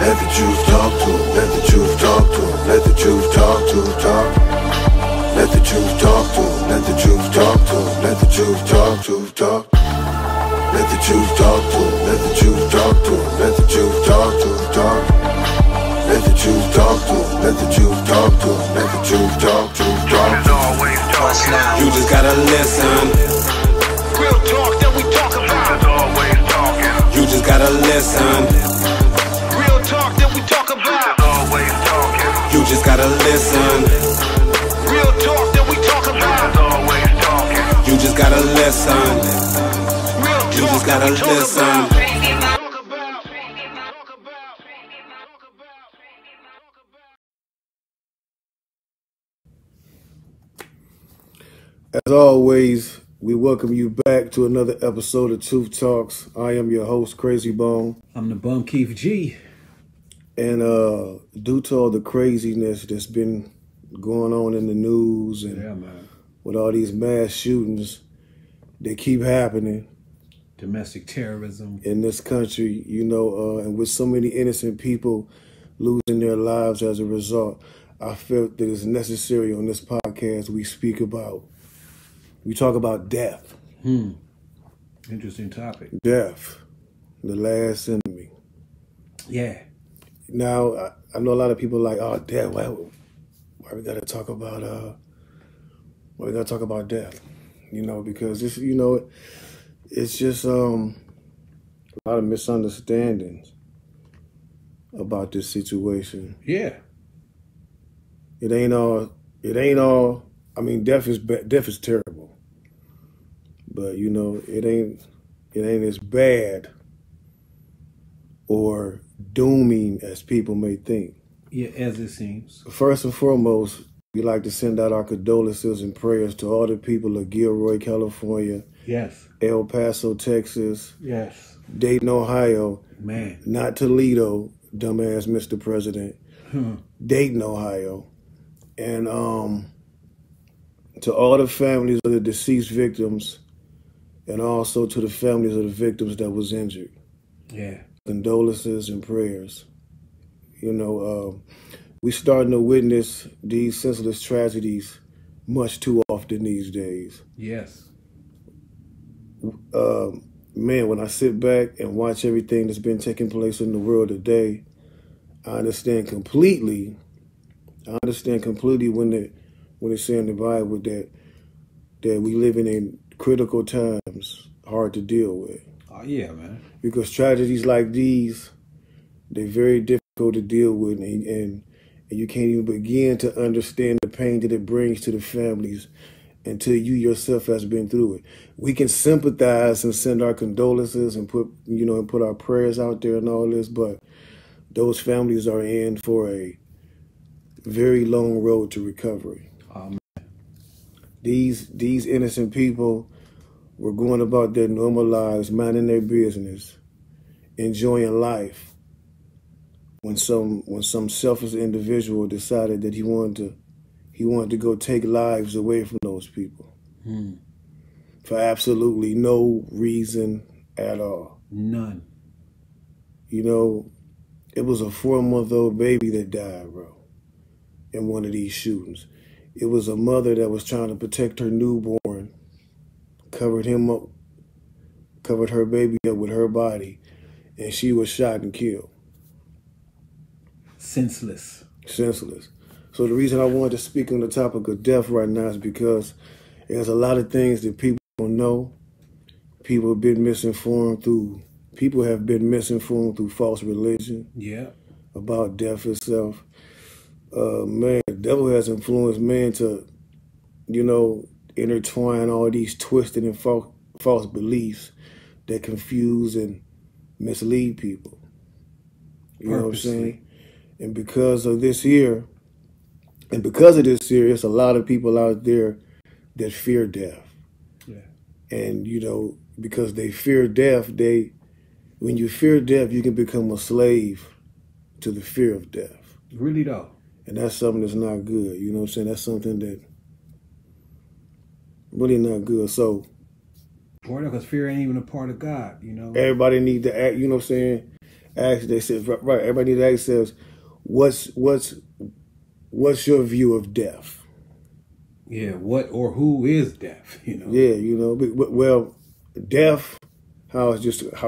Let the truth talk to him. Let the truth talk to him. Let the truth talk to him. Talk. Let the truth talk to him. Let the truth talk to him. Let the truth talk to him. Talk. Let the truth talk to him. Let the truth talk to him. Let the truth talk to him. Talk. Let the truth talk to him. Let the truth talk to him. Let the truth talk to him. Talk. You just gotta listen. Real talk that we talk about. Always talking. You just gotta listen. Real talk that we talk about. Always talking. You just gotta listen. Real talk that we talk about. Always talking. You just gotta listen. Real You talk just gotta that we talk listen. about. As always, we welcome you back to another episode of Truth Talks. I am your host, Krayzie Bone. I'm the Bum Keith G. And due to all the craziness that's been going on in the news and Man. with all these mass shootings that keep happening Domestic terrorism. in this country, and with so many innocent people losing their lives as a result, I felt that it's necessary on this podcast we talk about death. Interesting topic. Death, the last enemy. Yeah. Now, I know a lot of people are like, oh, death. Why we gotta talk about death? Because this, it's just a lot of misunderstandings about this situation. Yeah. It ain't all. I mean, death is terrible, but it ain't as bad or dooming as people may think. Yeah, as it seems. First and foremost, we like to send out our condolences and prayers to all the people of Gilroy, California, Yes. El Paso, Texas, Yes. Dayton, Ohio, Man. not Toledo, dumbass Mr. President, Dayton, Ohio, and to all the families of the deceased victims, and also to the families of the victims that was injured. Yeah. Condolences and prayers. We starting to witness these senseless tragedies much too often these days. Yes. Man, when I sit back and watch everything that's been taking place in the world today, I understand completely when they say in the Bible that we living in critical times, hard to deal with. Oh, yeah, man. Because tragedies like these, they're very difficult to deal with, and you can't even begin to understand the pain that it brings to the families until you yourself has been through it. We can sympathize and send our condolences and put our prayers out there and all this, but those families are in for a very long road to recovery. These innocent people were going about their normal lives, minding their business, enjoying life, when some selfish individual decided that he wanted to go take lives away from those people for absolutely no reason at all. None. It was a 4-month-old baby that died, bro, in one of these shootings. It was a mother that was trying to protect her newborn, covered her baby up with her body, and she was shot and killed. Senseless. So the reason I wanted to speak on the topic of death right now is because there's a lot of things that people don't know. People have been misinformed through false religion. Yeah. About death itself. Man, the devil has influenced man to, intertwine all these twisted and false beliefs that confuse and mislead people. You know what I'm saying? And because of this here, it's a lot of people out there that fear death. Yeah. And, because they fear death, when you fear death, you can become a slave to the fear of death. Really, though. And that's something that's not good. You know what I'm saying? That's something that really not good. So, Because fear ain't even a part of God, everybody need to act, you know what I'm saying? ask. They said right. Everybody need to ask themselves, what's your view of death? Yeah, what or who is death? You know. Yeah, you know. Well, death, how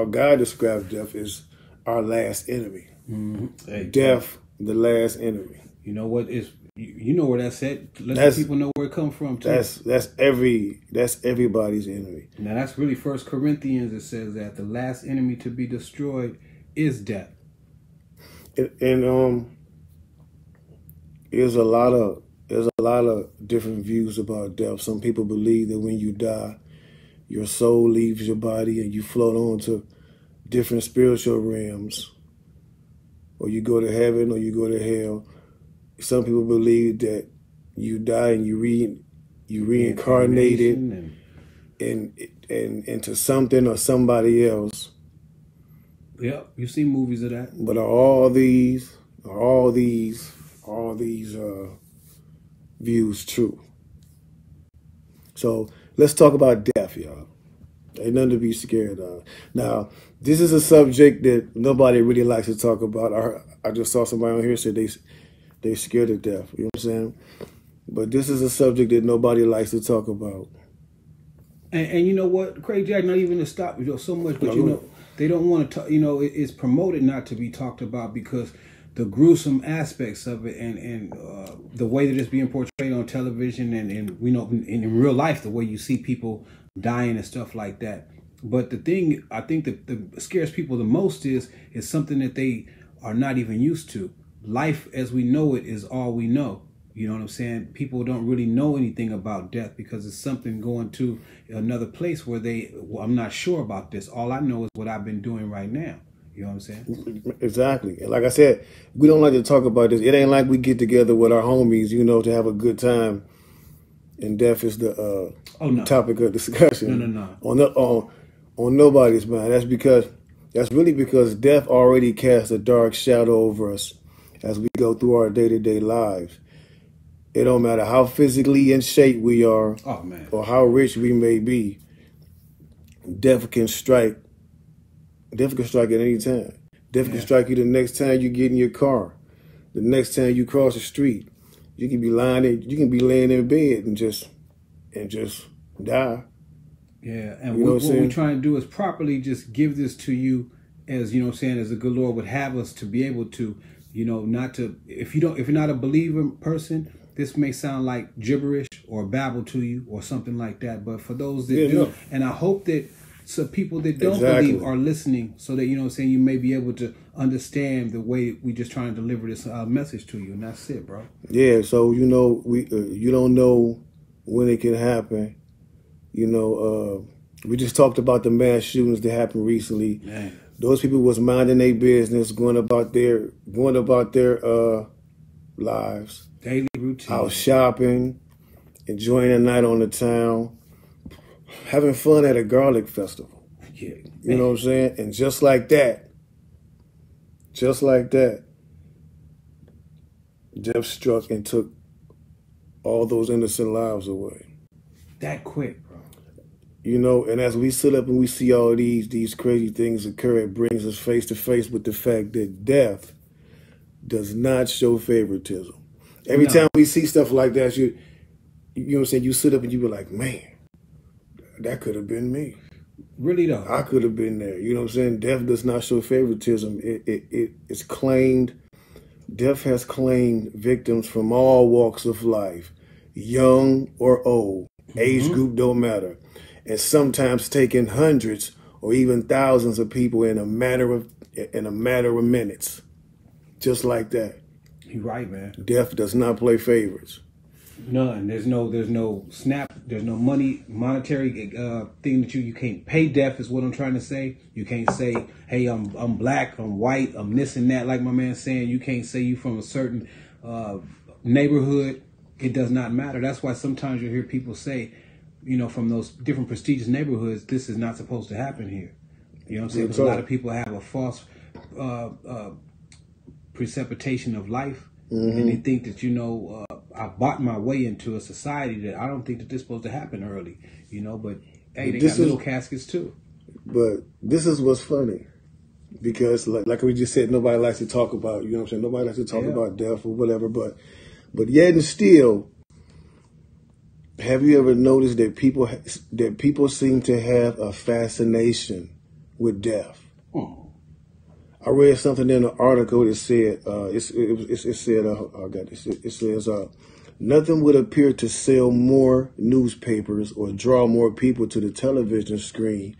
God describes death is our last enemy. Mm-hmm. Hey, Death, the last enemy. You know what is? You know where that's at. Let the people know where it comes from too. That's everybody's enemy. Now that's really 1 Corinthians. It says that the last enemy to be destroyed is death. And there's a lot of different views about death. Some people believe that when you die, your soul leaves your body and you float on to different spiritual realms, or you go to heaven or you go to hell. Some people believe that you die and you reincarnated into something or somebody else. Yep, you see movies of that. But are all these views true? So let's talk about death, y'all. Ain't nothing to be scared of. Now, this is a subject that nobody really likes to talk about. I just saw somebody on here say they scared of death. You know what I'm saying? But this is a subject that nobody likes to talk about. And you know what, Krayzie, I'm not even to stop you so much, but you know they don't want to talk. You know, it's promoted not to be talked about because the gruesome aspects of it and the way that it's being portrayed on television and we know in real life the way you see people dying and stuff like that. But the thing I think that scares people the most is something that they are not even used to. Life as we know it is all we know. You know what I'm saying? People don't really know anything about death because it's something going to another place where I'm not sure about this. All I know is what I've been doing right now. You know what I'm saying? Exactly. And like I said, we don't like to talk about this. It ain't like we get together with our homies, you know, to have a good time. And death is the topic of discussion. No. On nobody's mind. That's really because death already casts a dark shadow over us as we go through our day-to-day lives. It don't matter how physically in shape we are, or how rich we may be. Death can strike at any time. Death can strike you the next time you get in your car, the next time you cross the street. You can be laying in bed and just die. Yeah, and what we're trying to do is properly just give this to you as, you know what I'm saying, as the good Lord would have us to be able to, you know, not to, if you're not a believer person, this may sound like gibberish or babble to you or something like that. But for those that do, and I hope that some people that don't believe are listening so that, you know what I'm saying, you may be able to understand the way we just trying to deliver this message to you. And that's it, bro. Yeah, so, you know, you don't know when it can happen. You know, we just talked about the mass shootings that happened recently. Man. Those people was minding their business, going about their lives. Daily routine. Out shopping, enjoying a night on the town, having fun at a garlic festival. Yeah. You know what I'm saying? And just like that, death struck and took all those innocent lives away. That quick, bro. You know, and as we sit up and we see all these crazy things occur, it brings us face to face with the fact that death does not show favoritism. Every time we see stuff like that, you know what I'm saying, you sit up and you be like, man, that could have been me. Really though. I could have been there. You know what I'm saying? Death does not show favoritism. It's claimed, death has claimed victims from all walks of life, young or old, age group don't matter. And sometimes taking hundreds or even thousands of people in a matter of minutes. Just like that. You're right, man. Death does not play favorites. None. There's no snap. There's no monetary thing that you can't pay death is what I'm trying to say. You can't say, hey, I'm black, I'm white, I'm this and that, like my man's saying. You can't say you from a certain neighborhood. It does not matter. That's why sometimes you hear people say, you know, from those different prestigious neighborhoods, this is not supposed to happen here. You know what I'm saying? Because a lot of people have a false precipitation of life, and they think that, you know, I bought my way into a society that I don't think that this is supposed to happen early, you know, but hey, they got little caskets too. But this is what's funny. because like we just said, nobody likes to talk about, you know what I'm saying? Nobody likes to talk about death or whatever, but yet and still, have you ever noticed that people seem to have a fascination with death? I read something in an article that said it says nothing would appear to sell more newspapers or draw more people to the television screen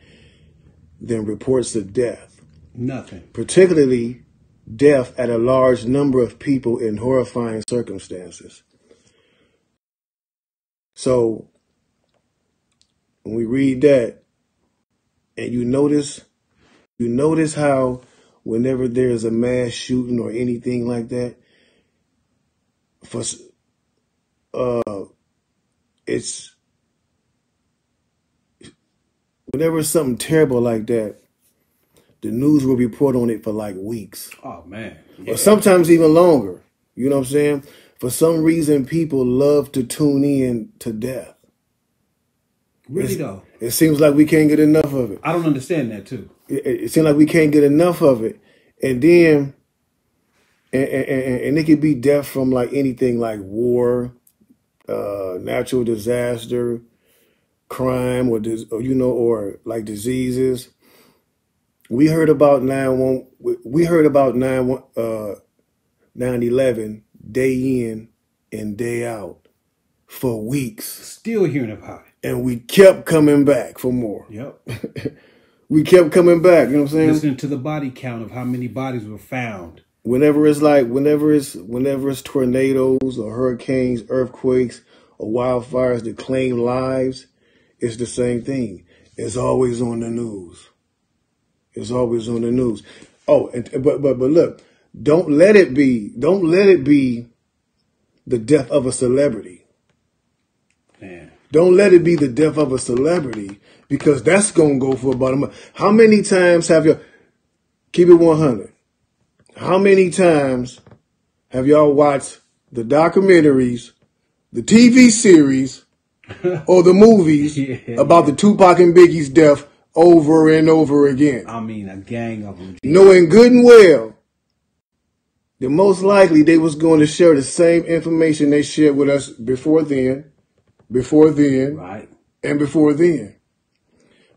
than reports of death. Nothing. Particularly death at a large number of people in horrifying circumstances. So when we read that, and you notice how whenever there's a mass shooting or anything like that, it's whenever it's something terrible like that, the news will report on it for like weeks. Oh man. Yeah. Or sometimes even longer. You know what I'm saying? For some reason, people love to tune in to death. Really though? It seems like we can't get enough of it. I don't understand that too. It seems like we can't get enough of it. And then, and it could be death from like anything like war, natural disaster, crime, or like diseases. We heard about 9/11 day in and day out for weeks. Still hearing about it. And we kept coming back for more. Yep. We kept coming back, you know what I'm saying? Listening to the body count of how many bodies were found. Whenever it's tornadoes or hurricanes, earthquakes, or wildfires that claim lives, it's the same thing. It's always on the news. It's always on the news. Oh, but look, don't let it be the death of a celebrity. Man. Don't let it be the death of a celebrity, because that's going to go for about a month. How many times have you, keep it 100, how many times have y'all watched the documentaries, the TV series, or the movies about the Tupac and Biggie's death over and over again? I mean, a gang of them. Knowing good and well that most likely they was going to share the same information they shared with us before then, right, and before then.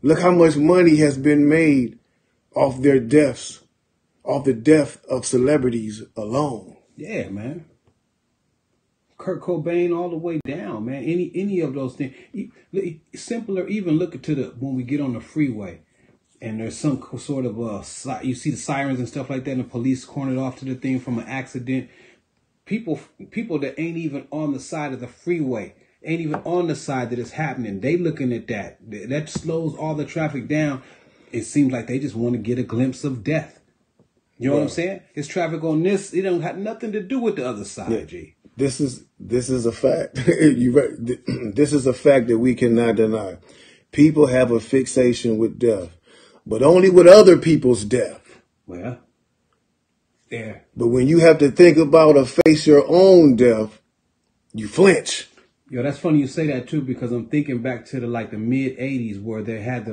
Look how much money has been made off their deaths, off the death of celebrities alone. Yeah, man. Kurt Cobain all the way down, man. Any of those things. Simpler, even look to when we get on the freeway and there's some sort of you see the sirens and stuff like that, and the police cornered off to the thing from an accident. People that ain't even on the side of the freeway, ain't even on the side that it's happening, they looking at that. That slows all the traffic down. It seems like they just want to get a glimpse of death. You know what I'm saying? It's traffic on this. It don't have nothing to do with the other side, yeah. G. This is a fact. This is a fact that we cannot deny. People have a fixation with death, but only with other people's death. Well, yeah. But when you have to think about or face your own death, you flinch. Yo, that's funny you say that too, because I'm thinking back to the mid '80s where they had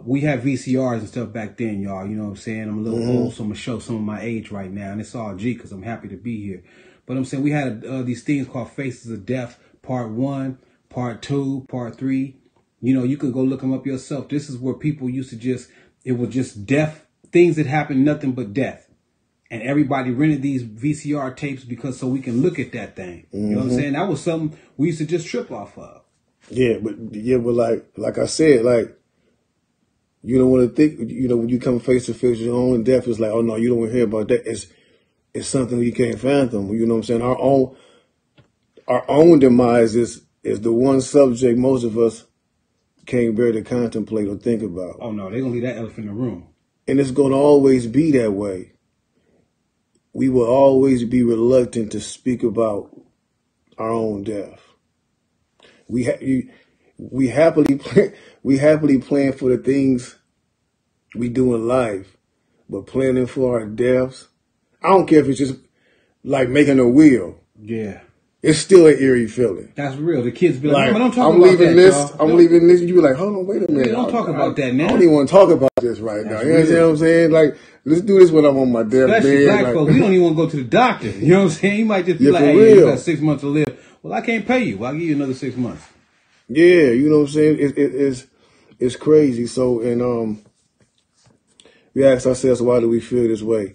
we had VCRs and stuff back then, y'all. You know what I'm saying? I'm a little old, so I'm gonna show some of my age right now, and it's all G because I'm happy to be here. But I'm saying we had these things called Faces of Death, Part 1, Part 2, Part 3. You know, you can go look them up yourself. This is where people used to it was just death, things that happened, nothing but death. And everybody rented these VCR tapes so we can look at that thing. You know what I'm saying? That was something we used to just trip off of. Yeah, but like I said, you don't want to think, when you come face to face with your own death, it's like, oh no, you don't want to hear about that. It's something you can't fathom. You know what I'm saying? Our own demise is the one subject most of us can't bear to contemplate or think about. Oh no, they're gonna leave that elephant in the room. And it's gonna always be that way. We will always be reluctant to speak about our own death. We happily plan for the things we do in life, but planning for our deaths, I don't care if it's just like making a will. Yeah. it's still an eerie feeling. That's real. The kids be like, Like, "Mama, don't talk I'm about leaving that, this. y'all. I'm Don't- leaving this. You be like, hold on, wait a minute. don't talk about that now. I don't even want to talk about this right now. That's You understand real. what I'm saying? Like, let's do this when I'm on my Especially deathbed. black Like, folks, we don't even want to go to the doctor. You know what I'm saying? You might just be Yeah, like, for hey, you real. got 6 months to live. Well, I can't pay you. Well, I'll give you another 6 months. yeah, you know what I'm saying? It's crazy. So, and we asked ourselves, why do we feel this way?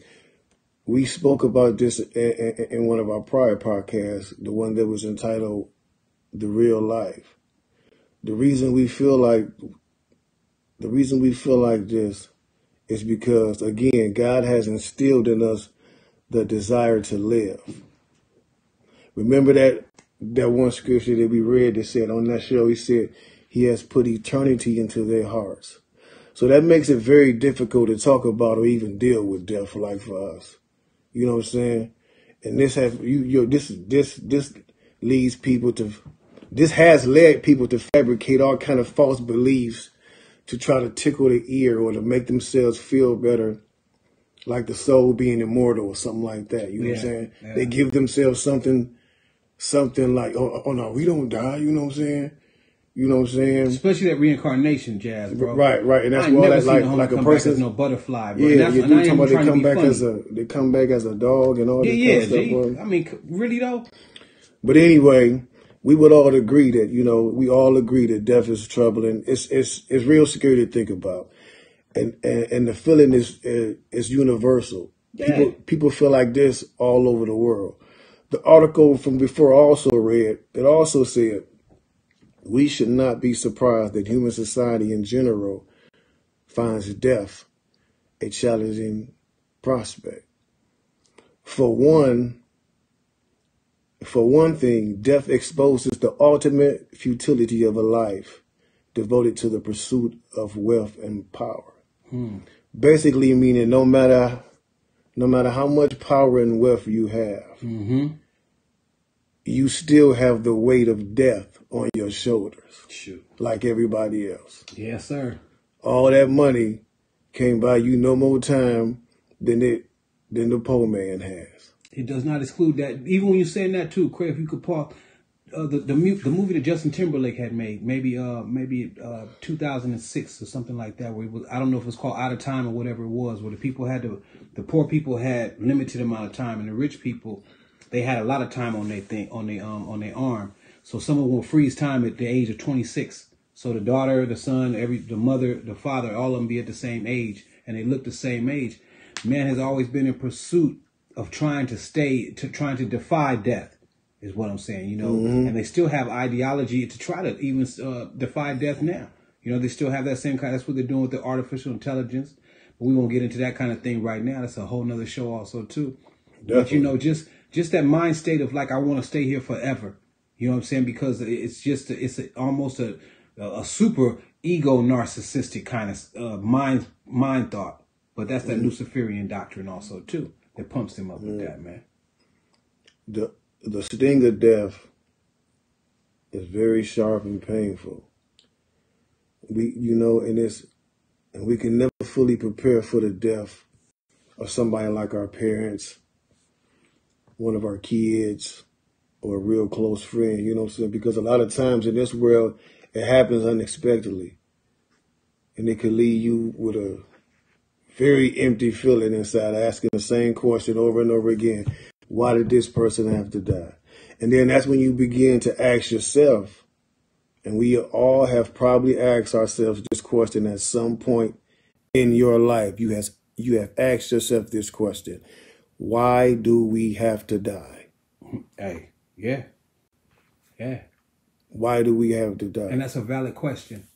We spoke about this in one of our prior podcasts, the one that was entitled "The Real Life." The reason we feel like this is because, again, God has instilled in us the desire to live. Remember that one scripture that we read that said on that show, he said, he has put eternity into their hearts. So that makes it very difficult to talk about or even deal with death like for us. You know what I'm saying? And this has led people to fabricate all kind of false beliefs to try to tickle the ear or to make themselves feel better, like the soul being immortal or something like that. You know what I'm saying? Yeah. They give themselves something like, oh no, we don't die. You know what I'm saying? You know what I'm saying? Especially that reincarnation jazz, bro. Right. And that's I ain't why never that, seen a like a come person, back as no butterfly, bro. yeah, And you that's, and I do ain't talking even about trying they come back as a dog and all that kind of stuff. G. Boy. I mean, really though? But anyway, we would all agree that, we all agree that death is troubling. It's real scary to think about. And the feeling is universal. Yeah. People feel like this all over the world. The article from before I also read, it also said, we should not be surprised that human society in general finds death a challenging prospect. For one thing, death exposes the ultimate futility of a life devoted to the pursuit of wealth and power. Basically meaning no matter how much power and wealth you have, you still have the weight of death on your shoulders. Shoot. Like everybody else. Yes, sir. All that money can't buy you no more time than the poor man has. It does not exclude that. Even when you're saying that too, Craig, if you could pause the movie that Justin Timberlake had made, maybe 2006 or something like that, where it was, I don't know if it was called Out of Time or whatever it was, where the poor people had limited amount of time, and the rich people, they had a lot of time on their arm. So someone will freeze time at the age of 26. So the daughter, the son, the mother, the father, all of them be at the same age, and they look the same age. Man has always been in pursuit of trying to defy death, is what I'm saying, and they still have ideology to try to even defy death now. They still have that same kind. That's what they're doing with the artificial intelligence. But we won't get into that kind of thing right now. That's a whole nother show also too. Definitely. But just that mind state of like, I want to stay here forever. You know what I'm saying? Because it's almost a super ego narcissistic kind of mind thought. But that's that Luciferian doctrine also too that pumps them up with that, man. The sting of death is very sharp and painful. And we can never fully prepare for the death of somebody like our parents, one of our kids, or a real close friend, you know what I'm saying? Because a lot of times in this world, it happens unexpectedly. And it could leave you with a very empty feeling inside, asking the same question over and over again. Why did this person have to die? And then that's when you begin to ask yourself, and we all have probably asked ourselves this question at some point in your life. You have asked yourself this question. Why do we have to die? Hey, yeah. Why do we have to die? And that's a valid question.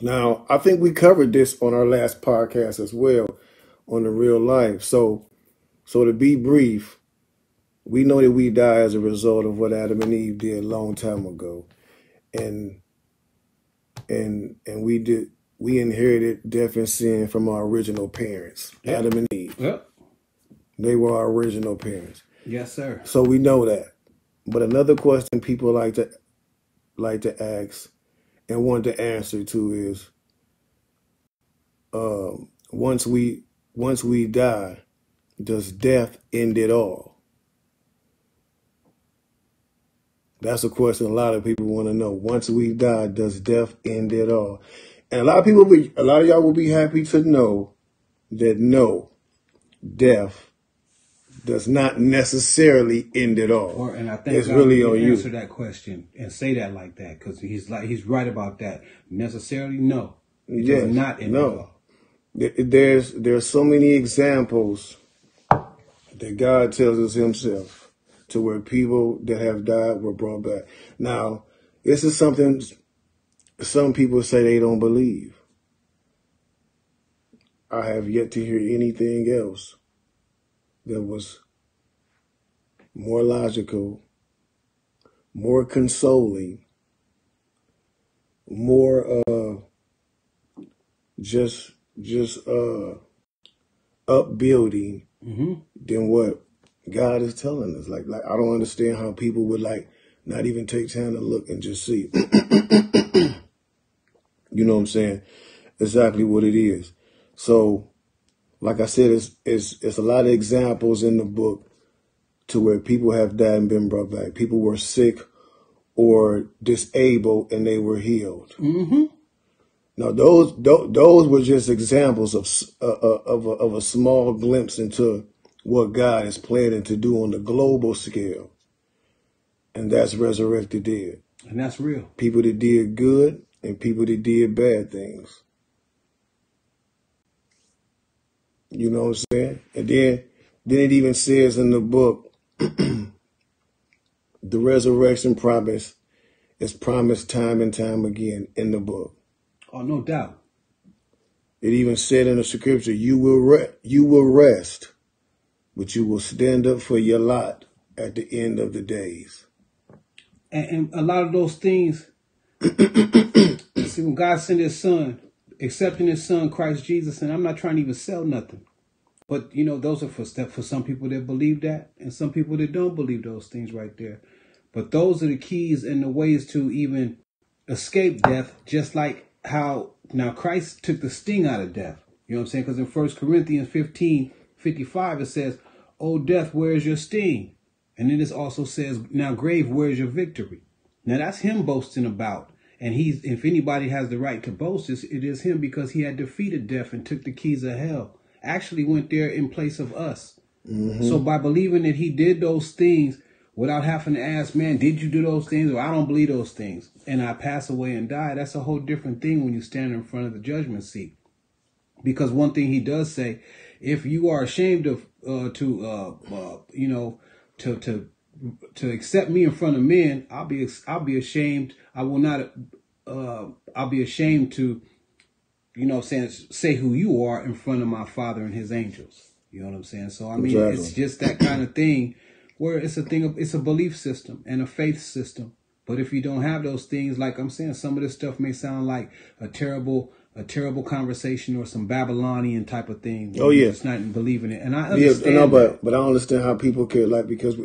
Now, I think we covered this on our last podcast as well, on the real life. So to be brief, we know that we die as a result of what Adam and Eve did a long time ago. And we inherited death and sin from our original parents, Adam and Eve. Yep. They were our original parents. Yes, sir. So we know that. But another question people like to ask and want to answer to is, once we die, does death end it all? That's a question a lot of people want to know. Once we die, does death end it all? And a lot of y'all will be happy to know that no, death does not necessarily end it all. And I think it's really on you. Answer that question and say that like that, because he's right about that. Necessarily, no, it does not end it all. There's so many examples that God tells us Himself to where people that have died were brought back. Now, this is something some people say they don't believe. I have yet to hear anything else that was more logical, more consoling, more just upbuilding than what God is telling us. Like I don't understand how people would not even take time to look and just see. You know what I'm saying? Exactly what it is. So, like I said, it's a lot of examples in the book to where people have died and been brought back. People were sick or disabled and they were healed. Mm-hmm. Now, those were just examples of a small glimpse into what God is planning to do on the global scale, and that's resurrect the dead. And that's real. People that did good and people that did bad things. You know what I'm saying? And then it even says in the book, the resurrection promise is promised time and time again in the book. Oh, no doubt. It even said in the scripture, you will rest, but you will stand up for your lot at the end of the days. And a lot of those things, see, when God sent His Son, accepting His Son, Christ Jesus, and I'm not trying to even sell nothing, but, those are for some people that believe that, and some people that don't believe those things right there. But those are the keys and the ways to even escape death, just like how now Christ took the sting out of death. You know what I'm saying? Because in 1 Corinthians 15:55, it says, "O death, where is your sting?" And then it also says, "Now grave, where is your victory?" Now that's Him boasting about. And if anybody has the right to boast, it is Him, because He had defeated death and took the keys of hell. Actually went there in place of us. Mm-hmm. So by believing that He did those things without having to ask, man, did you do those things? Or I don't believe those things, and I pass away and die, that's a whole different thing when you stand in front of the judgment seat. Because one thing He does say, if you are ashamed of to accept me in front of men, I'll be ashamed. I will not. I'll be ashamed to, say who you are in front of my Father and His angels. You know what I'm saying? So I mean, exactly. It's just that kind of thing where it's a belief system and a faith system. But if you don't have those things, like I'm saying, some of this stuff may sound like a terrible conversation or some Babylonian type of thing. Oh yeah, it's not believing it, and I understand. Yeah, but I don't understand how people could because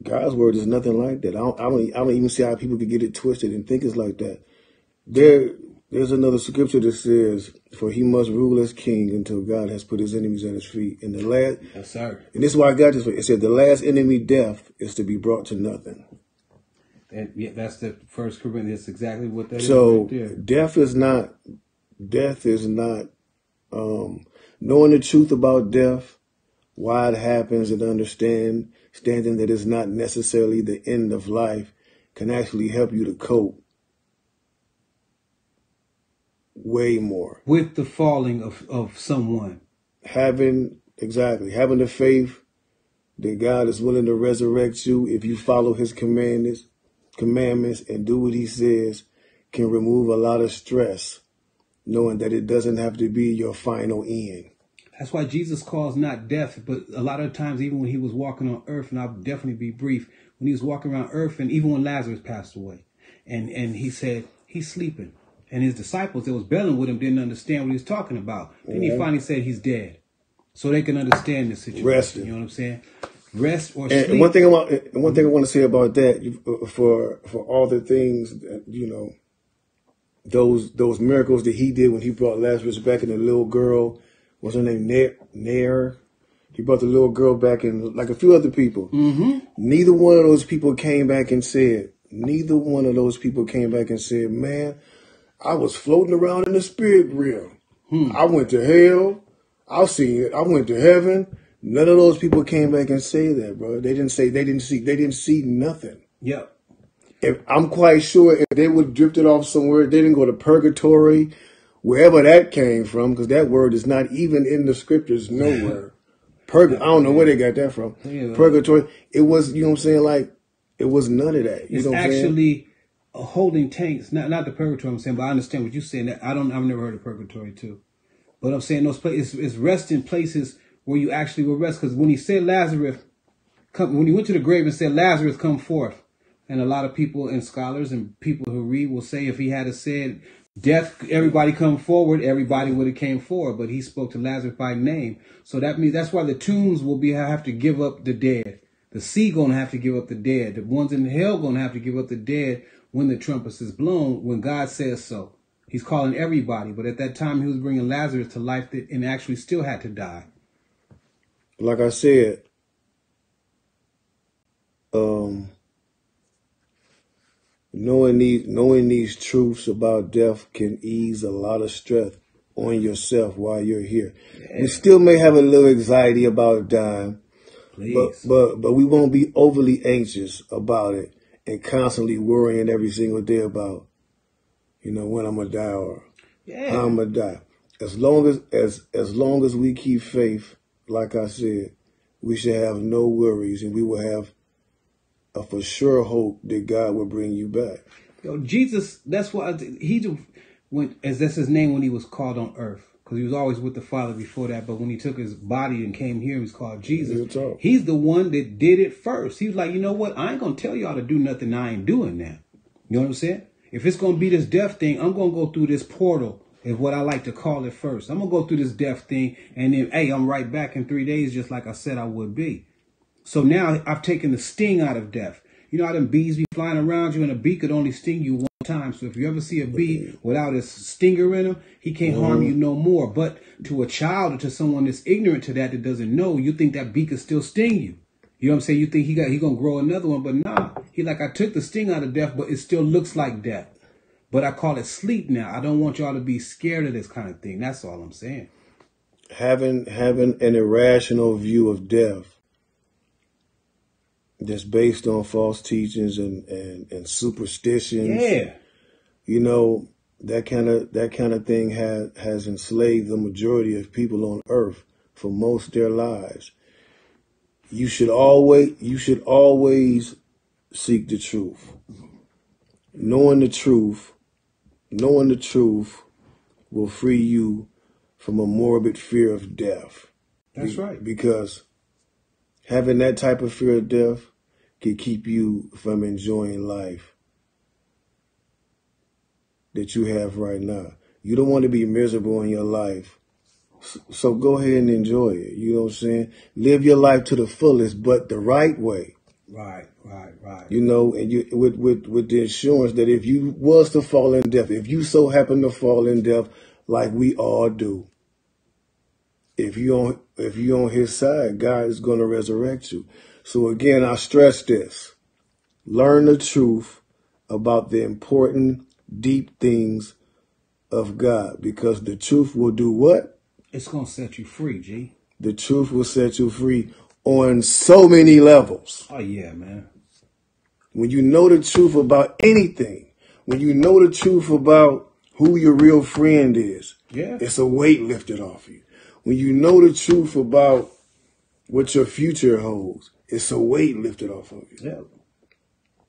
God's word is nothing like that. I don't even see how people could get it twisted and think it's like that. There's another scripture that says, "For He must rule as king until God has put His enemies at His feet." And yes, sir. And this is why I got this. It said, "The last enemy, death, is to be brought to nothing." And yeah, that's the 1 Corinthians. That's exactly what that is. So right there. Death is not knowing the truth about death, why it happens, and understanding that it's not necessarily the end of life can actually help you to cope way more with the falling of someone. Having the faith that God is willing to resurrect you if you follow His commandments and do what He says can remove a lot of stress, knowing that it doesn't have to be your final end. That's why Jesus calls not death, but a lot of times, even when He was walking on earth, and I'll definitely be brief, when He was walking around earth, and even when Lazarus passed away, and He said, he's sleeping. And His disciples that was battling with Him didn't understand what He was talking about. Then He finally said He's dead, so they can understand the situation. Resting. You know what I'm saying? Rest or sleep. And one thing I want to say about that, for all the things that, those miracles that He did when He brought Lazarus back, and the little girl, what's her name, Nair. He brought the little girl back and like a few other people. Mm-hmm. Neither one of those people came back and said, man, I was floating around in the spirit realm. I went to hell. I went to heaven. None of those people came back and say that, bro. They didn't see nothing. Yep. I'm quite sure if they would drifted off somewhere, they didn't go to purgatory, wherever that came from, because that word is not even in the scriptures nowhere. I don't know where they got that from. Yeah. Purgatory. It was, you know what I'm saying? Like, it was none of that. You it's know what actually holding tanks, not the purgatory I'm saying, but I understand what you're saying. That I've never heard of purgatory too. But I'm saying those places, it's resting places where you actually will rest. Because when he said when he went to the grave and said, Lazarus, come forth. And a lot of people and scholars and people who read will say if he had said, death, everybody come forward, everybody would have came forward. But he spoke to Lazarus by name. So that means that's why the tombs will have to give up the dead. The sea going to have to give up the dead. The ones in hell going to have to give up the dead when the trumpet is blown, when God says so. He's calling everybody. But at that time, he was bringing Lazarus to life and actually still had to die. Like I said, knowing these truths about death can ease a lot of stress on yourself while you're here. Yeah. We still may have a little anxiety about dying, but we won't be overly anxious about it and constantly worrying every single day about, when I'm gonna die or how I'm gonna die. As long as we keep faith, like I said, we should have no worries, and we will have a for sure hope that God will bring you back. Jesus, that's why he went, as that's his name when he was called on earth, because he was always with the Father before that. But when he took his body and came here, he was called Jesus. He's the one that did it first. He was like, you know what? I ain't gonna tell y'all to do nothing. I ain't doing that. You know what I'm saying? If it's gonna be this death thing, I'm gonna go through this portal. Is what I like to call it first. I'm gonna go through this death thing, and then I'm right back in 3 days, just like I said I would be. So now I've taken the sting out of death. You know how them bees be flying around you, and a bee could only sting you one time. So if you ever see a bee without a stinger in him, he can't harm you no more. But to a child or to someone that's ignorant to that doesn't know, you think that bee could still sting you. You know what I'm saying? You think he gonna grow another one, but nah. He like, I took the sting out of death, but it still looks like death. But I call it sleep now. I don't want y'all to be scared of this kind of thing. That's all I'm saying. Having an irrational view of death that's based on false teachings and superstitions. Yeah. That kind of thing has enslaved the majority of people on earth for most of their lives. You should always seek the truth. Knowing the truth will free you from a morbid fear of death. That's right. Because having that type of fear of death can keep you from enjoying life that you have right now. You don't want to be miserable in your life. So go ahead and enjoy it. You know what I'm saying? Live your life to the fullest, but the right way. Right. And you with the assurance that if you was to fall in death, if you so happen to fall in death, like we all do, if you on his side, God is going to resurrect you. So again, I stress this: learn the truth about the important, deep things of God, because the truth will do what? It's going to set you free, G. The truth will set you free on so many levels. Oh yeah, man. When you know the truth about anything, when you know the truth about who your real friend is, it's a weight lifted off you. When you know the truth about what your future holds, it's a weight lifted off of you. Yeah.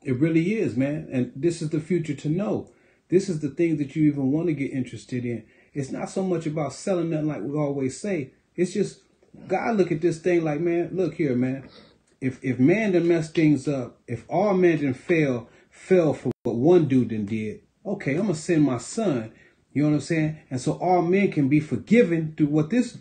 It really is, man. And this is the future to know. This is the thing that you even want to get interested in. It's not so much about selling nothing like we always say. It's just, God look at this thing like, man, look here, man. If man done messed things up, if all men done fell for what one dude done did, okay, I'm going to send my son. You know what I'm saying? And so all men can be forgiven through what this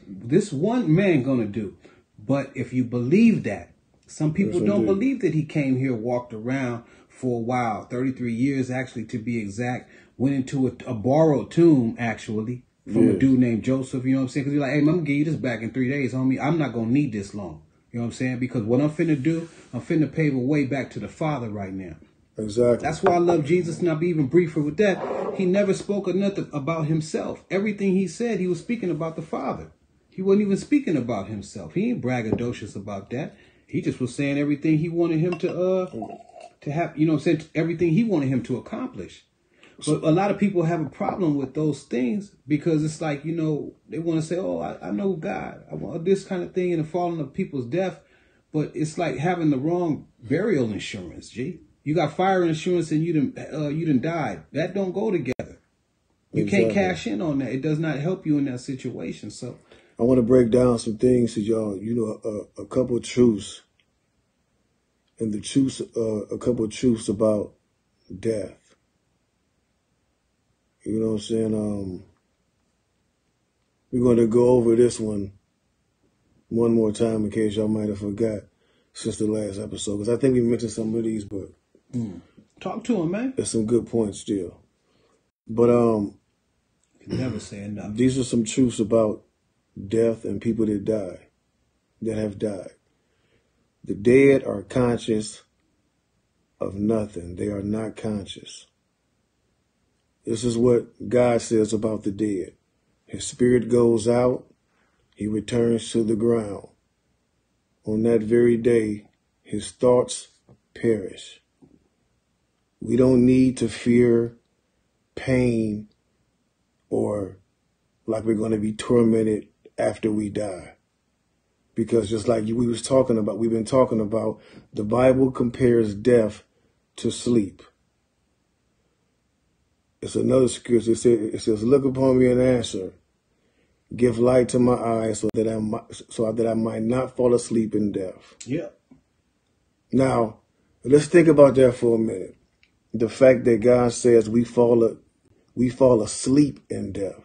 one man going to do. But if you believe that, some people don't believe that he came here, walked around for a while, 33 years actually to be exact, went into a borrowed tomb actually, from a dude named Joseph, you know what I'm saying? Because he's like, hey, I'm going to give you this back in 3 days, homie. I'm not going to need this long. You know what I'm saying? Because what I'm finna do, I'm finna pave a way back to the Father right now. Exactly. That's why I love Jesus, and I'll be even briefer with that. He never spoke of nothing about himself. Everything he said, he was speaking about the Father. He wasn't even speaking about himself. He ain't braggadocious about that. He just was saying everything he wanted him to have, you know what I'm saying, everything he wanted him to accomplish. But a lot of people have a problem with those things because it's like, you know, they want to say, oh, I know God. I want this kind of thing and the falling of people's death. But it's like having the wrong burial insurance, G. You got fire insurance and you done died. That don't go together. You can't cash in on that. It does not help you in that situation. So I want to break down some things to y'all. You know, a couple of truths. And the truths, a couple of truths about death. You know what I'm saying? We're going to go over this one more time in case y'all might have forgot since the last episode. Because I think we mentioned some of these, but talk to him, man. There's some good points still. But never say enough. These are some truths about death and people that have died. The dead are conscious of nothing. They are not conscious. This is what God says about the dead. His spirit goes out. He returns to the ground. On that very day, his thoughts perish. We don't need to fear pain or like we're going to be tormented after we die. Because just like we've been talking about, the Bible compares death to sleep. It's another scripture. It says, look upon me and answer. Give light to my eyes so that I might not fall asleep in death. Yeah. Now, let's think about that for a minute. The fact that God says we fall asleep in death.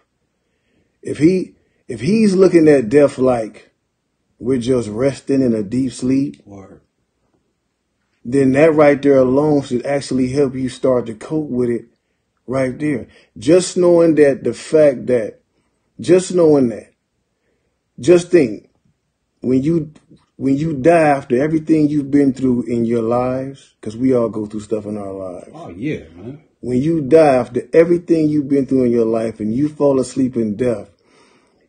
If he's looking at death like we're just resting in a deep sleep, then that right there alone should actually help you start to cope with it right there. Just knowing that, just think, when you die after everything you've been through in your lives, because we all go through stuff in our lives. Oh, yeah, man. When you die after everything you've been through in your life and you fall asleep in death,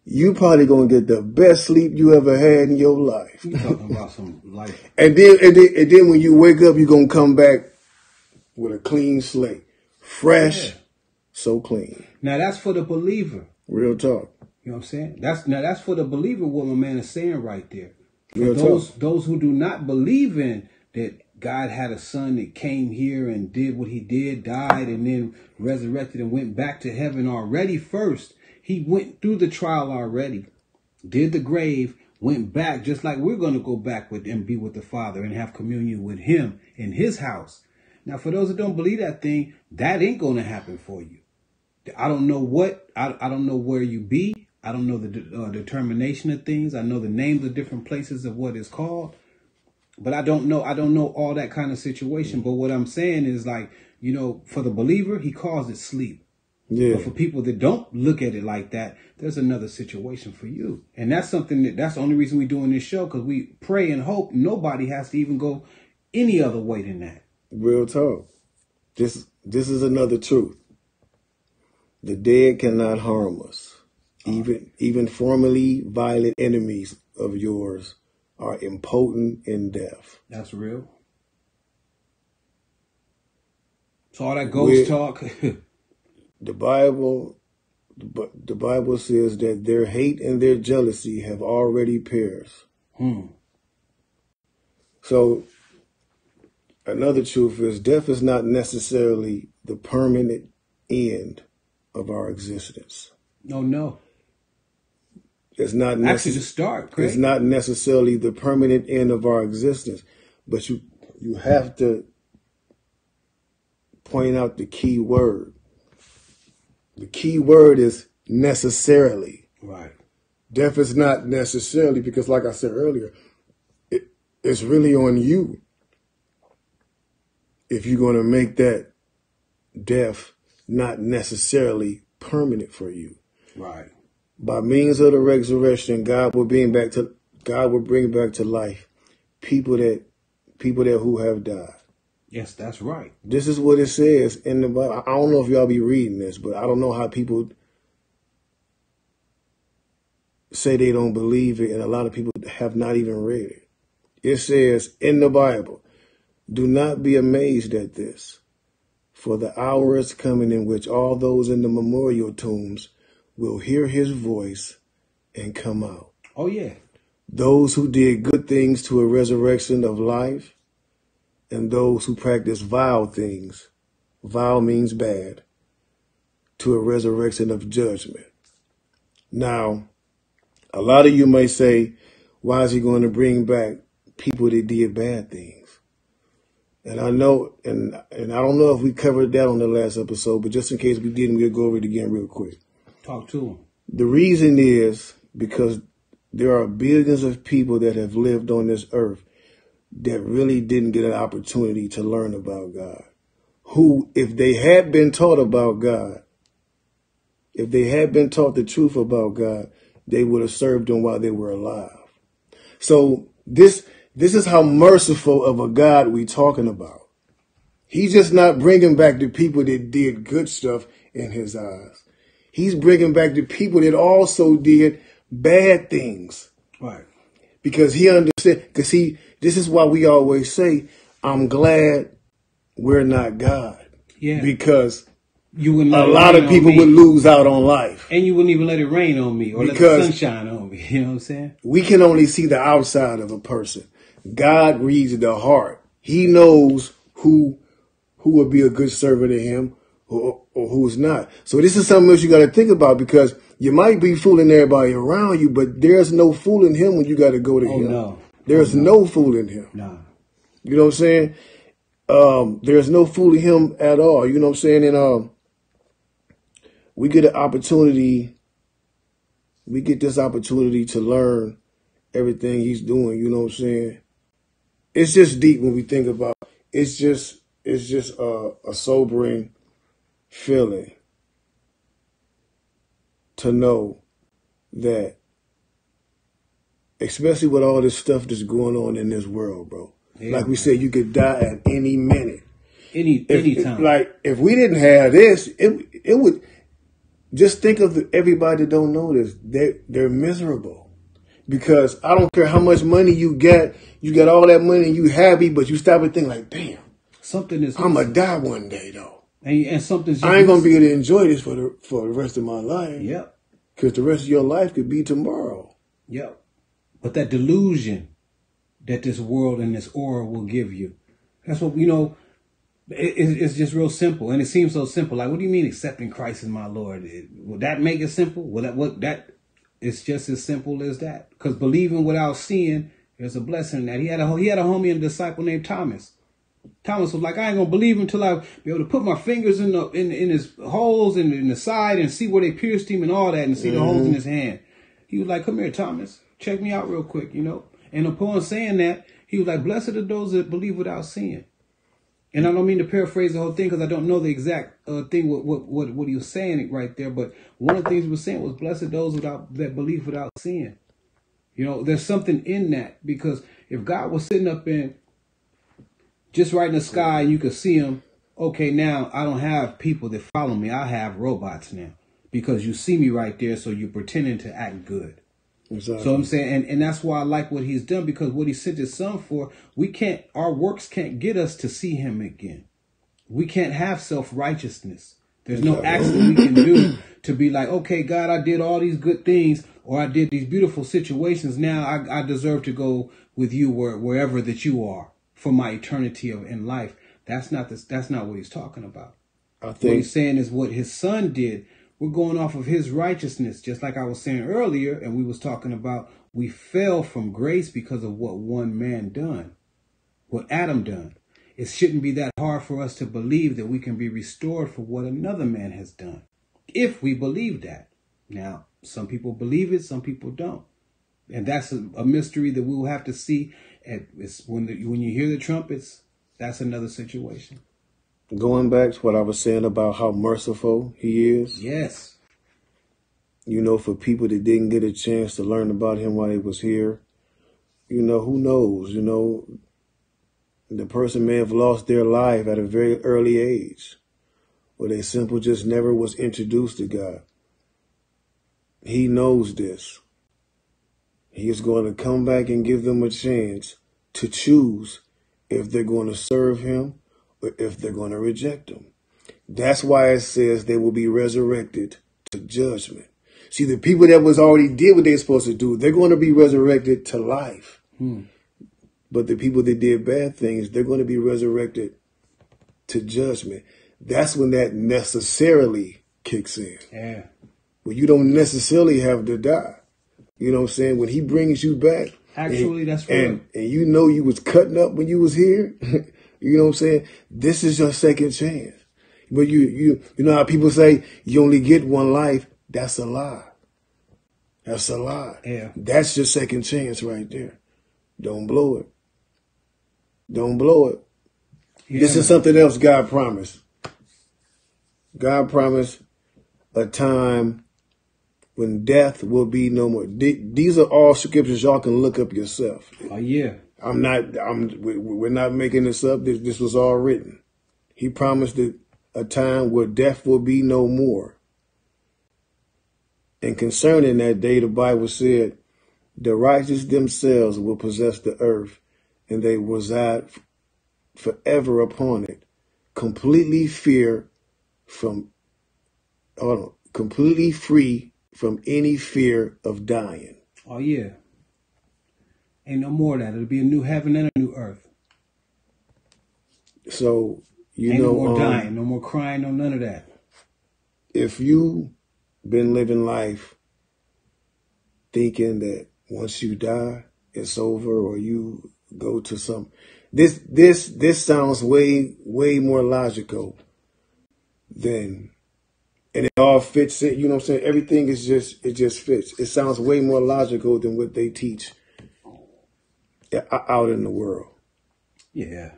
you probably gonna get the best sleep you ever had in your life. You talking about some life. and then when you wake up, you're gonna come back with a clean slate. Fresh, so clean. Now that's for the believer. Real talk. You know what I'm saying? That's for the believer, what my man is saying right there. For Real those who do not believe in that God had a son that came here and did what he did, died, and then resurrected and went back to heaven already first. He went through the trial already, did the grave, went back, just like we're going to go back with and be with the Father and have communion with him in his house. Now, for those that don't believe that thing, that ain't going to happen for you. I don't know I don't know where you be. I don't know the determination of things. I know the names of different places of what it's called. But I don't know all that kind of situation. But what I'm saying is, like, you know, for the believer, he calls it sleep. Yeah. But for people that don't look at it like that, there's another situation for you. And that's something that's the only reason we're doing this show, because we pray and hope nobody has to even go any other way than that. Real talk. This is another truth. The dead cannot harm us. Even formerly violent enemies of yours are impotent in death. That's real. So all that ghost talk. The Bible says that their hate and their jealousy have already perished. So another truth is death is not necessarily the permanent end of our existence. No. It's not actually the start. Craig. It's not necessarily the permanent end of our existence, but you have to point out the key word. The key word is necessarily. Right. Death is not necessarily, because like I said earlier, it's really on you if you're going to make that death not necessarily permanent for you. Right. By means of the resurrection, God will bring back to life people that who have died. Yes, that's right. This is what it says in the Bible. I don't know if y'all be reading this, but I don't know how people say they don't believe it, and a lot of people have not even read it. It says in the Bible, "Do not be amazed at this, for the hour is coming in which all those in the memorial tombs will hear his voice and come out. Oh, yeah. Those who did good things to a resurrection of life, and those who practice vile things, vile means bad, to a resurrection of judgment." Now, a lot of you may say, why is he going to bring back people that did bad things? And I know, and I don't know if we covered that on the last episode, but just in case we didn't, we'll go over it again real quick. Talk to him. The reason is because there are billions of people that have lived on this earth that really didn't get an opportunity to learn about God. Who, if they had been taught about God, if they had been taught the truth about God, they would have served him while they were alive. So this is how merciful of a God we talking about. He's just not bringing back the people that did good stuff in his eyes. He's bringing back the people that also did bad things. Right. Because he understands, this is why we always say, I'm glad we're not God. Yeah. Because you wouldn't a lot of people would lose out on life. And you wouldn't even let it rain on me or because let the sun shine on me. You know what I'm saying? We can only see the outside of a person. God reads the heart. He knows who will be a good servant to him or who's not. So this is something else you got to think about, because you might be fooling everybody around you, but there's no fooling him when you got to go to him. No. There's no fooling him. No. You know what I'm saying? There's no fooling him at all. You know what I'm saying? And we get an opportunity. We get this opportunity to learn everything he's doing. You know what I'm saying? It's just deep when we think about it. It's just a sobering feeling to know that, especially with all this stuff that's going on in this world, bro. Yeah, like we said, you could die at any minute. Any time. Like, if we didn't have this, it would, just think of everybody that don't know this. They're miserable. Because I don't care how much money you got all that money and you happy, but you stop and think like, damn, I'm going to die one day though. And something's I ain't going to be able to enjoy this for the rest of my life. Yep. Because the rest of your life could be tomorrow. Yep. But that delusion that this world and this aura will give you, that's what, it's just real simple. And it seems so simple. Like, what do you mean accepting Christ as my Lord? Will that make it simple? It's just as simple as that. Because believing without seeing, there's a blessing in that. He had a homie and a disciple named Thomas. Thomas was like, I ain't gonna believe until I be able to put my fingers in his holes and in the side and see where they pierced him and all that, and see the holes in his hand. He was like, come here, Thomas, check me out real quick, And upon saying that, he was like, blessed are those that believe without seeing. And I don't mean to paraphrase the whole thing because I don't know the exact thing what he was saying right there. But one of the things he was saying was, blessed those that believe without seeing. There's something in that, because if God was sitting up in just right in the sky and you could see him, okay, now I don't have people that follow me. I have robots now because you see me right there. So you're pretending to act good. Exactly. So I'm saying, and that's why I like what he's done, because what he sent his son for, our works can't get us to see him again. We can't have self-righteousness. There's no acts that we can do to be like, okay, God, I did all these good things, or I did these beautiful situations. Now I deserve to go with you wherever that you are for my eternity in life. That's not what he's talking about. What he's saying is what his son did. We're going off of his righteousness, just like I was saying earlier, and we was talking about we fell from grace because of what one man done, what Adam done. It shouldn't be that hard for us to believe that we can be restored for what another man has done, if we believe that. Now, some people believe it, some people don't. And that's a mystery that we will have to see. When you hear the trumpets, that's another situation. Going back to what I was saying about how merciful he is. Yes. You know, for people that didn't get a chance to learn about him while he was here, you know, who knows? You know, the person may have lost their life at a very early age, or they simply just never was introduced to God. He knows this. He is going to come back and give them a chance to choose if they're going to serve him or if they're going to reject him. That's why it says they will be resurrected to judgment. See, the people that was already did what they're supposed to do, they're going to be resurrected to life. But the people that did bad things, they're going to be resurrected to judgment. That's when that necessarily kicks in. Yeah. When you don't necessarily have to die. You know what I'm saying? When he brings you back. Actually, that's real. And you know you was cutting up when you was here. You know what I'm saying? This is your second chance. But you know how people say you only get one life? That's a lie. That's a lie. Yeah. That's your second chance right there. Don't blow it. Don't blow it. Yeah. This is something else God promised. God promised a time when death will be no more. These are all scriptures y'all can look up yourself. Oh, yeah. We're not making this up. This was all written. He promised a time where death will be no more. And concerning that day, the Bible said, the righteous themselves will possess the earth, and they will reside forever upon it, completely free from any fear of dying. Oh, yeah. Ain't no more of that. It'll be a new heaven and a new earth. So, Ain't no more dying, no more crying, no none of that. If you been living life thinking that once you die, it's over, or you go to some, this sounds way more logical than, and it all fits in. You know what I'm saying? Everything is it just fits. It sounds way more logical than what they teach out in the world. Yeah.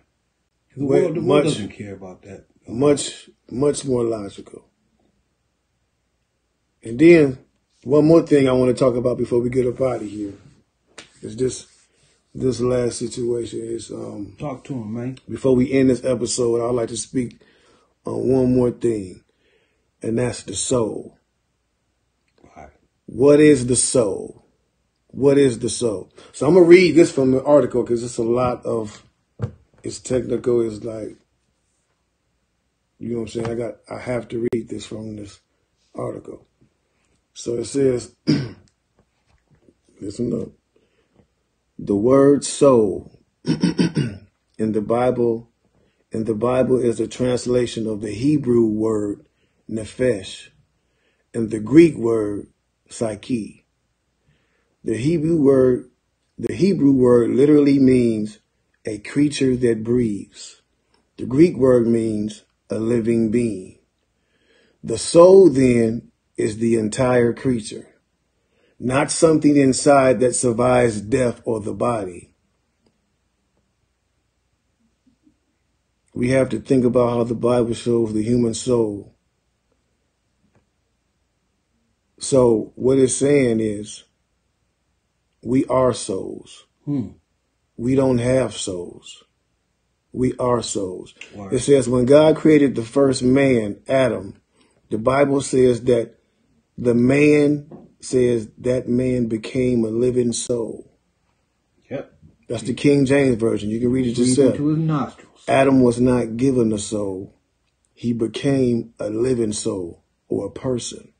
The world doesn't care about that. Much more logical. And then one more thing I want to talk about before we get up out of here is this last situation is talk to him, man. Before we end this episode, I'd like to speak on one more thing, and that's the soul. Right. What is the soul? What is the soul? So I'm gonna read this from the article because it's technical. It's like, you know what I'm saying? I have to read this from this article. So it says, listen up. The word soul in the Bible is a translation of the Hebrew word nephesh and the Greek word psyche. The Hebrew word literally means a creature that breathes. The Greek word means a living being. The soul then is the entire creature, not something inside that survives death or the body. We have to think about how the Bible shows the human soul. So what it's saying is, we are souls. We don't have souls. We are souls. Wow. It says when God created the first man, Adam, the Bible says that the man says that man became a living soul. Yep. That's the King James Version. You can read it yourself. Into his nostrils. Adam was not given a soul. He became a living soul, or a person.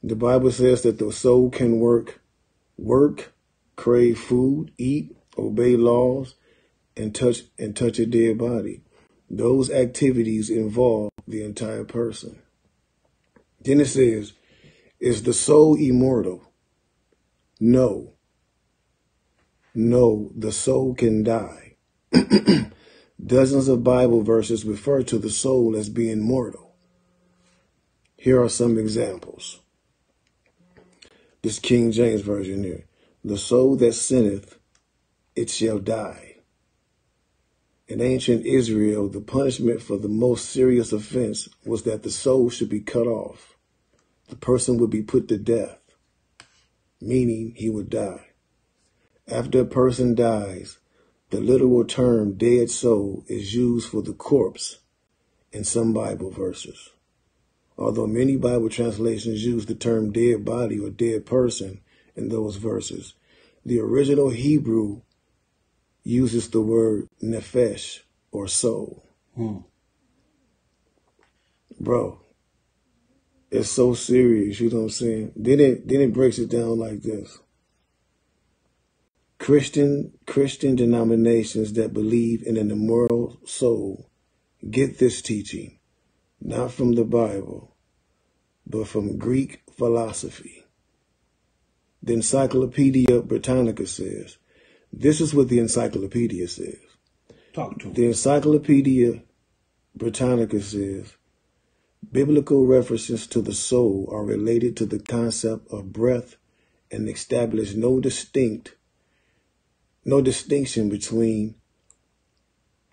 The Bible says that the soul can work, crave food, eat, obey laws, and touch a dead body. Those activities involve the entire person. Then it says, is the soul immortal? No. No, the soul can die. Dozens of Bible verses refer to the soul as being mortal. Here are some examples. This King James Version here. The soul that sinneth, it shall die. In ancient Israel, the punishment for the most serious offense was that the soul should be cut off. the person would be put to death, meaning he would die. After a person dies, the literal term dead soul is used for the corpse in some Bible verses. Although many Bible translations use the term dead body or dead person in those verses, the original Hebrew uses the word nephesh or soul. Bro, it's so serious, you know what I'm saying? Then it breaks it down like this. Christian denominations that believe in an immortal soul get this teaching, not from the Bible, but from Greek philosophy. The Encyclopedia Britannica says, this is what the encyclopedia says. Talk to me. The Encyclopedia Britannica says, biblical references to the soul are related to the concept of breath and establish no distinction between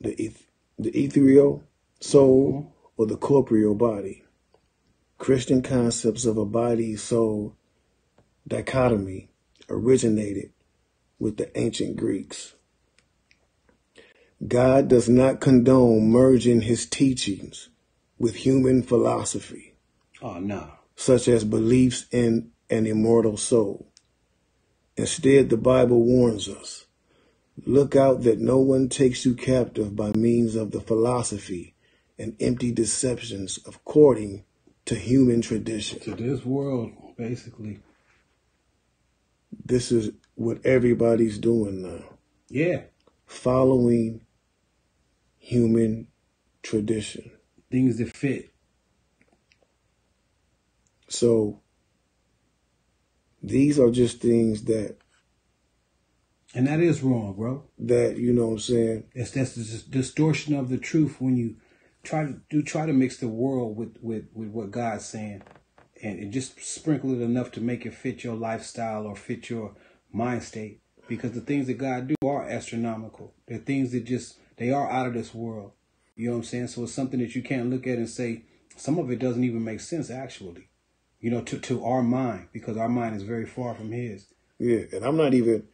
the ethereal soul or the corporeal body. Christian concepts of a body-soul dichotomy originated with the ancient Greeks. God does not condone merging his teachings with human philosophy, such as beliefs in an immortal soul. Instead, the Bible warns us, look out that no one takes you captive by means of the philosophy and empty deceptions according to human tradition. To this world, basically. This is what everybody's doing now. Yeah. Following human tradition. Things that fit. So these are just things that... And that is wrong, bro. That, you know what I'm saying? That's the distortion of the truth when you try to mix the world with what God's saying. And just sprinkle it enough to make it fit your lifestyle or fit your mind state. Because the things that God do are astronomical. They're things that they are out of this world. You know what I'm saying? So it's something that you can't look at and say, some of it doesn't even make sense, actually. You know, to our mind, because our mind is very far from his. Yeah, and I'm not even,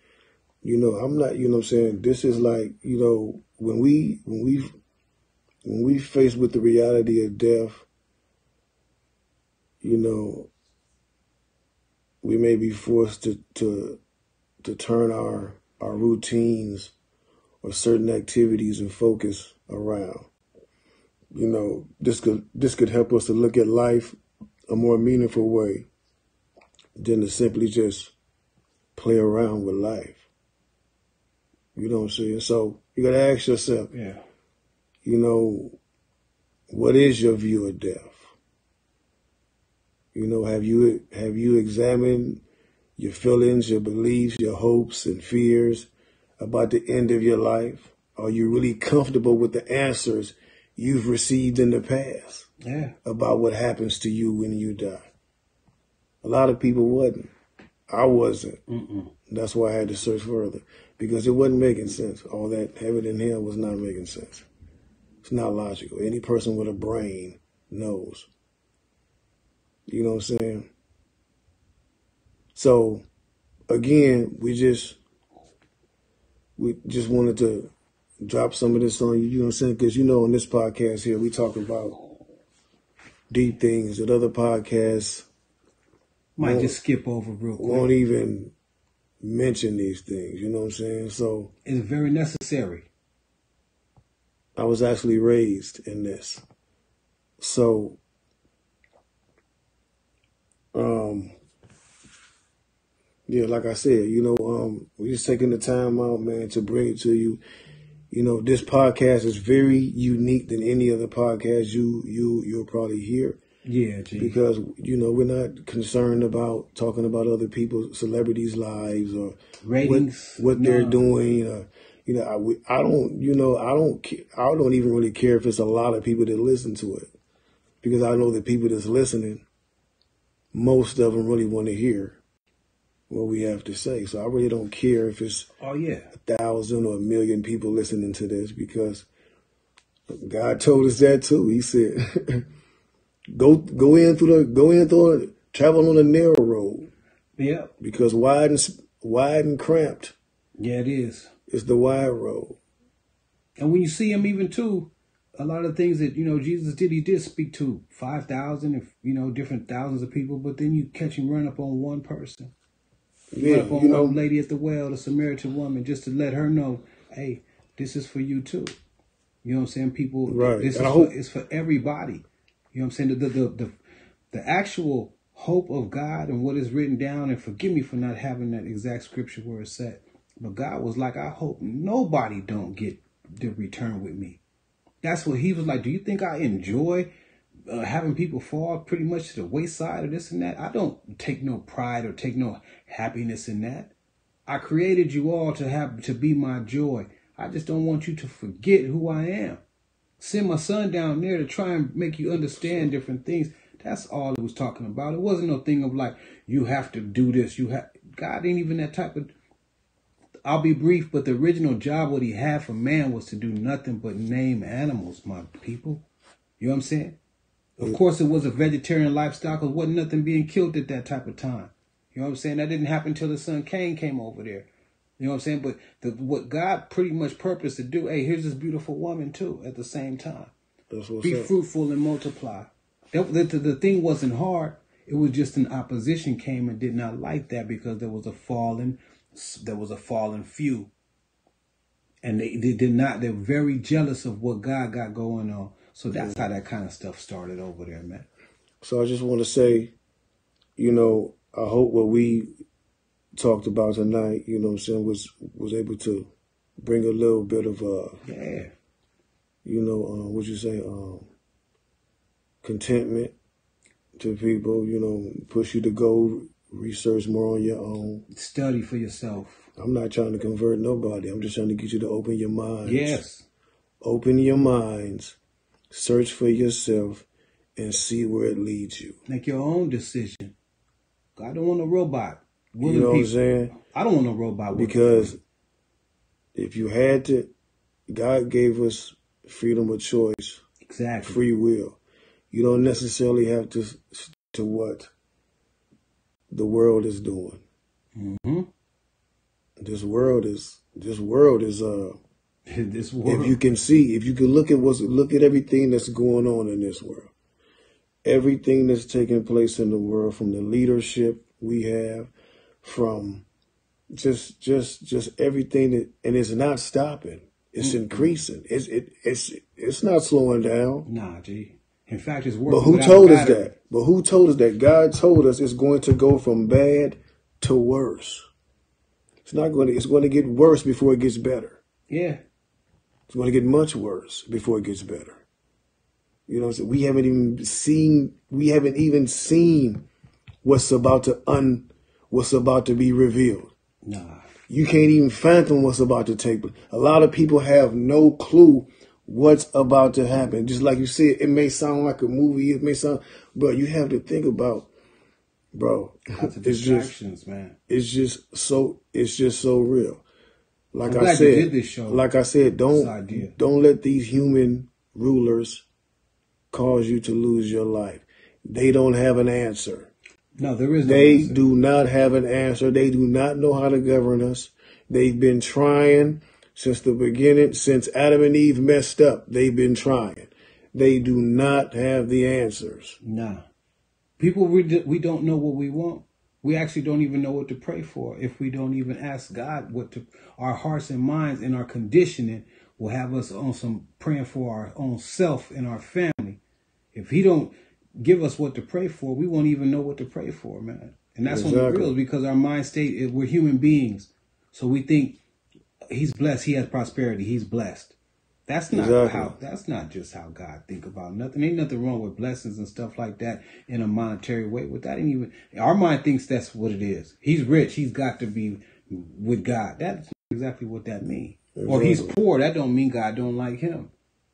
you know what I'm saying? This is like, you know, when we faced with the reality of death, you know, we may be forced to turn our routines or certain activities and focus around. You know, this could help us to look at life a more meaningful way than to simply just play around with life. You know what I'm saying? So you got to ask yourself, you know, what is your view of death? You know, have you examined your feelings, your beliefs, your hopes and fears about the end of your life? Are you really comfortable with the answers you've received in the past about what happens to you when you die? A lot of people wasn't. I wasn't. That's why I had to search further, because it wasn't making sense. All that heaven and hell was not making sense. It's not logical. Any person with a brain knows. You know what I'm saying? So, again, we just wanted to drop some of this on you, you know what I'm saying? Because, you know, on this podcast here, we talk about deep things that other podcasts might just skip over real quick. Won't even mention these things, you know what I'm saying? So it's very necessary. I was actually raised in this. So, yeah, like I said, you know, we're just taking the time out, man, to bring it to you. You know, this podcast is very unique than any other podcast you'll probably hear. Yeah, G. Because, you know, we're not concerned about talking about other people's celebrities' lives or ratings, what they're doing. You know, I don't even really care if it's a lot of people that listen to it, because I know the people that's listening, most of them really want to hear what we have to say. So I really don't care if it's 1,000 or 1,000,000 people listening to this, because God told us that too. He said, go in through travel on a narrow road. Yeah. Because wide and cramped Yeah, it is. is the wide road. And when you see him even too, a lot of things that, Jesus did, he did speak to 5,000 and, different thousands of people, but then you catch him run up on one person. Yeah, Run up on one lady at the well, the Samaritan woman, just to let her know, hey, this is for you too. You know what I'm saying? People, right. It's for everybody. You know what I'm saying? The actual hope of God and what is written down, and forgive me for not having that exact scripture where it's at, but God was like, I hope nobody don't get the return with me. That's what he was like. Do you think I enjoy having people fall pretty much to the wayside or this and that? I don't take no pride or take no happiness in that. I created you all to be my joy. I just don't want you to forget who I am. Send my son down there to try and make you understand different things. That's all it was talking about. It wasn't no thing of like, you have to do this. God ain't even that type of. I'll be brief, but the original job what he had for man was to do nothing but name animals, my people. You know what I'm saying? Of course, it was a vegetarian lifestyle because wasn't nothing being killed at that type of time. You know what I'm saying? That didn't happen until the son Cain came over there. You know what I'm saying? But what God pretty much purposed to do, hey, here's this beautiful woman too at the same time. Be fruitful and multiply. The thing wasn't hard. It was just an opposition came and did not like that because there was a fallen few. And they did not, they're very jealous of what God got going on. So that's how that kind of stuff started over there, man. So I just want to say, I hope what we talked about tonight, was able to bring a little bit of, contentment to people, push you to go research more on your own. Study for yourself. I'm not trying to convert nobody. I'm just trying to get you to open your minds. Yes. Open your minds, search for yourself, and see where it leads you. Make your own decision. God don't want a robot. You know what I'm saying? I don't want a robot. Because if you had to, God gave us freedom of choice. Exactly. Free will. You don't necessarily have to what the world is doing. Mm-hmm. This world is this world. If you can look at everything that's going on in this world, everything that's taking place in the world, from the leadership we have, from just everything that, and it's not stopping. It's increasing. It's not slowing down. Nah, G. In fact, it's working. But who told us that? But who told us that? God told us it's going to go from bad to worse. It's going to get worse before it gets better. Yeah. It's going to get much worse before it gets better. You know what I'm saying? We haven't even seen what's about to be revealed. Nah. You can't even fathom what's about to take place. A lot of people have no clue what's about to happen. Just like you said, it may sound like a movie. It may sound, but you have to think about, bro. It's just, man. It's just so real. Like I'm glad you did this show. Like I said, don't let these human rulers cause you to lose your life. They don't have an answer. No, there is no They answer. do not have an answer. They do not know how to govern us. They've been trying since the beginning, since Adam and Eve messed up. They've been trying. They do not have the answers. Nah. People, we don't know what we want. We actually don't even know what to pray for. If we don't even ask God our hearts and minds and our conditioning will have us on some praying for our own self and our family. If he don't give us what to pray for, we won't even know what to pray for, man. And that's on the real, because our mind state, we're human beings. So we think he's blessed, he has prosperity, he's blessed. That's not that's not just how God think about nothing. Ain't nothing wrong with blessings and stuff like that in a monetary way. With that, ain't even our mind thinks that's what it is. He's rich, he's got to be with God. That's exactly what that means. Exactly. Or he's poor, that don't mean God don't like him.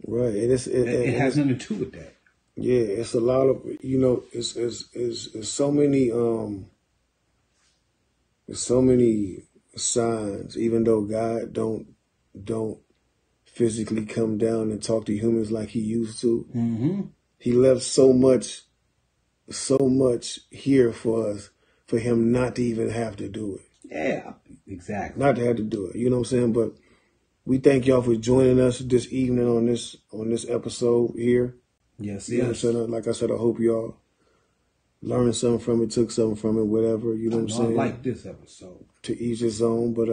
Right. And it has nothing to do with that. Yeah, it's a lot of, it's so many signs. Even though God don't physically come down and talk to humans like he used to, mm-hmm. he left so much so much here for us for him not to even have to do it. Yeah, exactly. Not to have to do it. You know what I'm saying? But we thank y'all for joining us this evening on this episode here. Yes, you know what I'm saying? Like I said, I hope y'all learned something from it, took something from it, whatever. You know what I'm saying? I like this episode. To each his own, but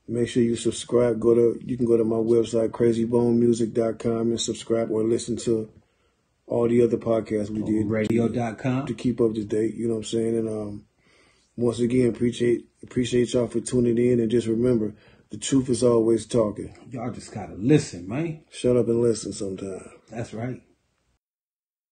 make sure you subscribe. You can go to my website, crazybonemusic.com, and subscribe or listen to all the other podcasts we did. Radio.com. To keep up to date, you know what I'm saying? And once again, appreciate y'all for tuning in, and just remember, the truth is always talking. Y'all just gotta listen, man. Shut up and listen sometime. That's right.